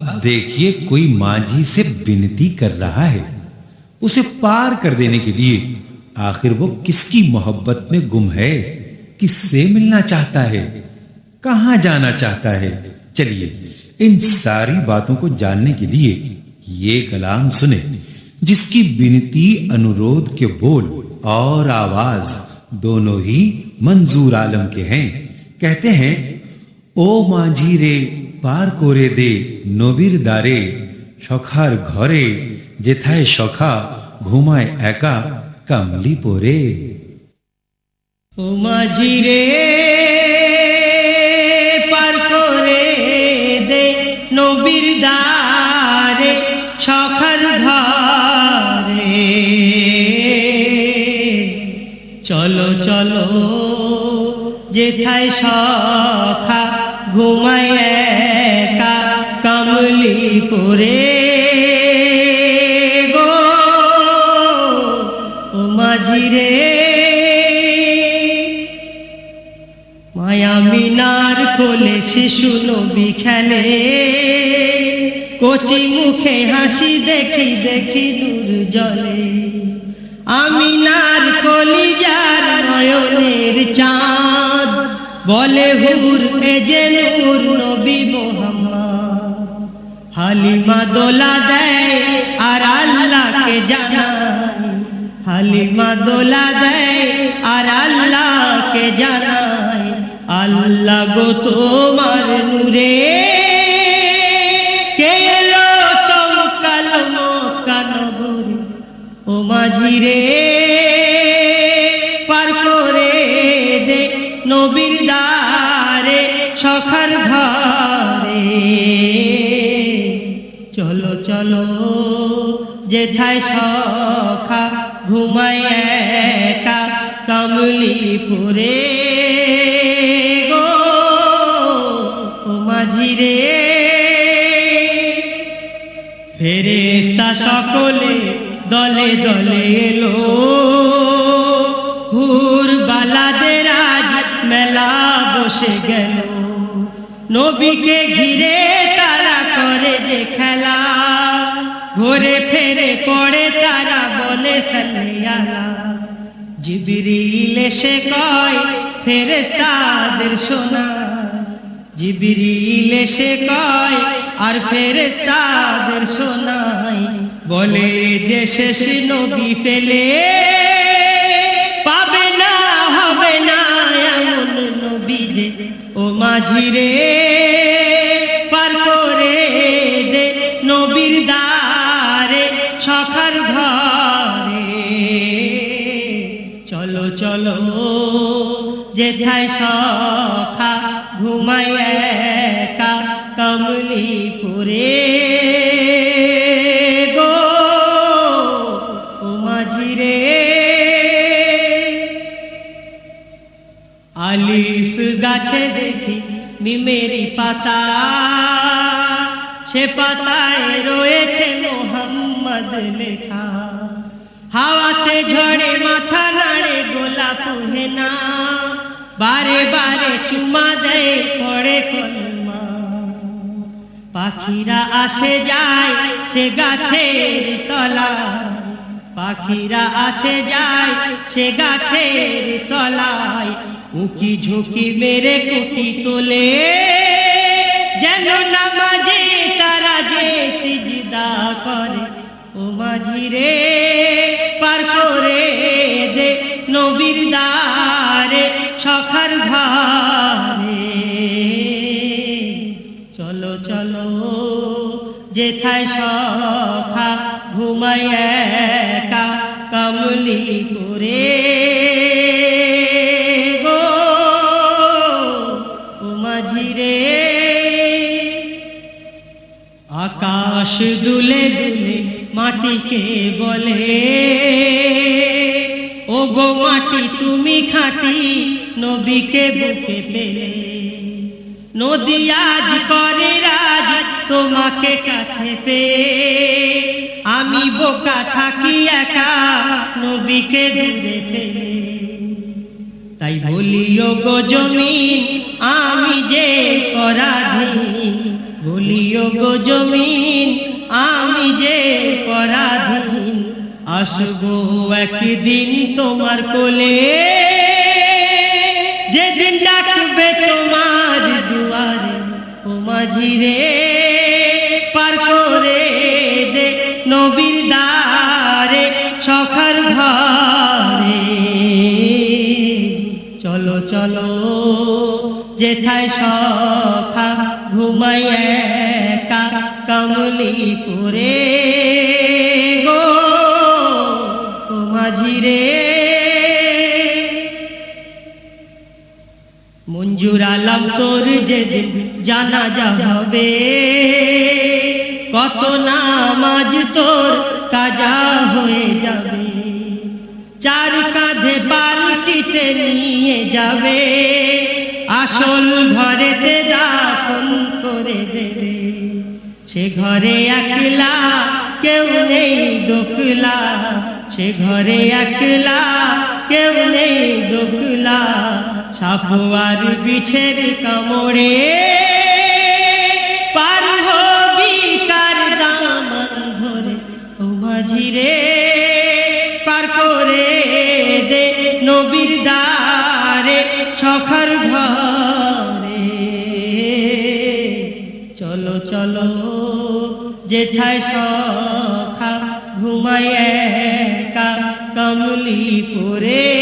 अब देखिए कोई मांझी से विनती कर रहा है उसे पार कर देने के लिए। आखिर वो किसकी मोहब्बत में गुम है, किससे मिलना चाहता है, कहां जाना चाहता है। चलिए इन सारी बातों को जानने के लिए ये कलाम सुने, जिसकी विनती, अनुरोध के बोल और आवाज दोनों ही मंजूर आलम के हैं। कहते हैं, ओ मांझी रे पार करे दे নবীর দ্বারে, সখার ঘরে যেথায় সখা ঘুমায় একা কামলি পরে। ও মাঝি রে পার করে দে নবীর দ্বারে, সখার ঘরে চলো চলো যেথায় সখা ঘুমায় একা কামলি পরে গো। ও মাঝি রে মায়া মিনার কোলে শিশু নবী খেলে, কচি মুখে হাসি দেখি দেখি নূর জ্বলে। আমিনার কলিজার নয়নের চাঁদ বলে হুর এ যে নূর নবী মোহাম্মদ। হালিমা দোলা দেয় আর আল্লাহকে জানায়, হালিমা দোলা দেয় আর আল্লাহকে জানায়, আল্লাহ গো তোমার নূরে কে এলো চমকালো মক্কা নগরী। ও মাঝি রে পার করে দে নবীর দ্বারে, সখার ঘরে চলো চলো যেথায় সখা ঘুমায় একা কামলি পরে গো। ও মাঝি রে ফেরেশতা সকলে দলে দলে এলো, হুর বালাদের আজ মেলা বসে গেল। নবীকে ঘিরে তারা করে যে খেলা, ঘুরে ফেরে পড়ে তারা বলে সাল্লাল্লাহ। জিবরিল এসে কয় ফেরেশতাদের শোনায়, জিবরিল এসে কয় আর ফেরেশতাদের শোনায়, বলে যে শেষ নবী পেলে পাবে না হবে না এমন নবী যে। ও মাঝি রে পার করে দে নবীর দ্বারে, সখার ঘরে চলো চলো যেথায় সখা ঘুমায় একা কামলি পরে গো। ও মাঝি রে আলিফ গাছে দেখি মিমেরি পাতা, সে পাতায় রয়েছে মোহাম্মদ লেখা। হাওয়াতে ঝড়ে মাথা নাড়ে গোলাপ হেনা, বারে বারে চুমা দেয় পড়ে কলমা। পাখিরা আসে যায় সে গাছের তলায়, পাখিরা আসে যায় সে গাছের তলায়, উঁকি ঝুঁকি মেরে কুটি তোলে যেন নামাজে তারা যে সিজদা করে। ও মাঝি রে পার করে দে নবীর দ্বারে, সখার ঘরে চলো চলো যেথায় সখা ঘুমায় একা কামলি পরে গো। ও মাঝি রে আকাশ দুলে দুলে মাটিকে বলে, ও গো মাটি তুমি খাঁটি নবীকে বুকে পেলে। নদী আজ করে রাজ তোমাকে কাছে পেয়ে, আমি বোকা থাকি একা নবীকে দূরে ফেলে। তাই বলি ও গো জমিন আমি যে পরাধীন, বলিও গো জমিন আমি যে পরাধীন, আসবো একদিন তোমার কোলে, যেদিন ডাকবে তোমার দুয়ারে, ও মাঝি রে পার করে দে নবীর দ্বারে সখার ঘরে। চলো চলো যেথায় সখা ঘুমাই একা কমলিপুরে গো, ও মাঝি রে। মঞ্জুর আলম তোর যেদিন জানাজা হবে, কত নামাজ তোর কাজা হয়ে যাবে, চার কাঁধে পালকিতে নিয়ে যাবে, আসল ঘরেতে দাফন করে দেবে। সে ঘরে একলা কেউ নেই দোকলা, সে ঘরে একলা কেউ নেই দোকলা, সাপোয়ার বিছের কামড়ে পার হবি কার দামান ধরে, ও মাঝি রে পার করে দে নবীর দ্বারে সখার ঘরে। চলো চলো যেথায় সখা ঘুমায় একা কমলিপুরে